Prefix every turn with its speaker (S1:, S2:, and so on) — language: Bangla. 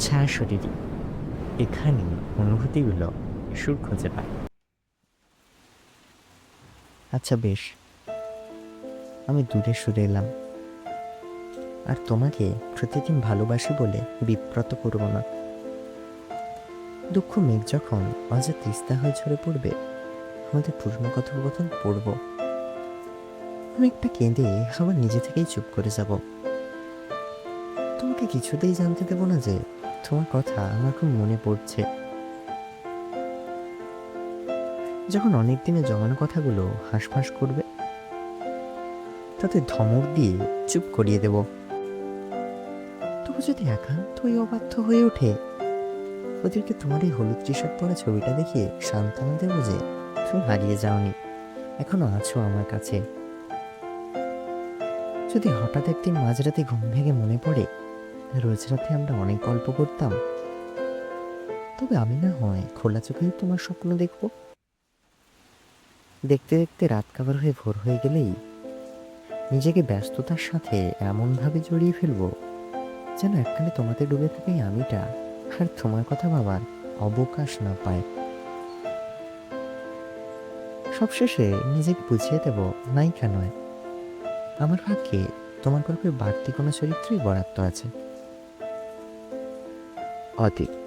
S1: ছায়া শরীরী এখানেই অনুভূতিগুলো সুর খুঁজে পায়। আচ্ছা বেশ, আমি দূরে সরে এলাম, আর তোমাকে প্রতিদিন ভালোবাসি বলে বিব্রত করব না। দুঃখ মেঘ যখন আজ তিস্তা হয়ে ঝরে পড়বে, আমাদের পুরনো কথোপকথন পড়ব। আমি একটা কেঁদে আবার নিজে থেকেই চুপ করে যাব। তোমাকে কিছুতেই জানতে দেব না যে তোমার কথা আমার খুব মনে পড়ছে। যখন অনেক দিনে জমানো কথাগুলো হাঁসফাঁস করবে, তাতে ধমক দিয়ে চুপ করিয়ে দেব। তবু যদি একান্তই অবাধ্য হয়ে ওঠে, ওদেরকে তোমার এই হলুদ টি শার্ট পরা ছবিটা দেখিয়ে সান্ত্বনা দেবো যে তুমি হারিয়ে যাওনি, এখনো আছো আমার কাছে। যদি হঠাৎ একদিন মাঝরাতে ঘুম ভেঙে মনে পড়ে রোজ রাতে আমরা অনেক গল্প করতাম, তবে আমি না হয় খোলা চোখেই তোমার স্বপ্ন দেখব। দেখতে দেখতে রাত কাবার হয়ে ভোর হয়ে গেলেই নিজেকে ব্যস্ততার সাথে এমনভাবে জড়িয়ে ফেলবো যেন একখানে তোমাতে ডুবে থাকে এই আমিটা আর তোমার কথা ভাবার অবকাশ না পায়। সবশেষে নিজেকে বুঝিয়ে দেব নায়িকা নয়, আমার ভাগ্যে তোমার গল্পের বাড়তি কোনো চরিত্রই বরাদ্দ আছে। অতীত।